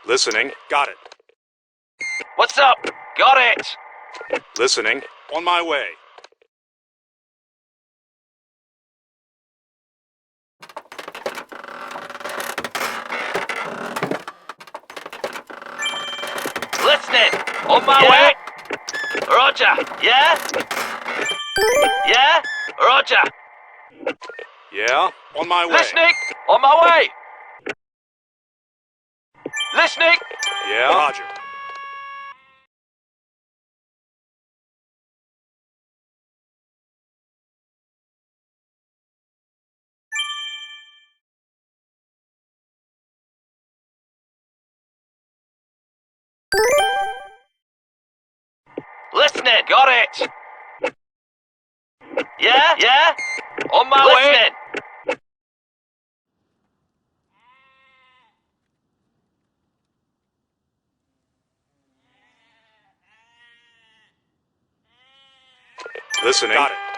Listening. Got it. What's up? Got it. Listening. On my way. Listening. On my way. Roger. Yeah? Yeah? Roger. Yeah? On my way. Listening. On my way. Listening. Yeah? Roger. Listening. Got it. Yeah? Yeah? On my way. Listening. Got it.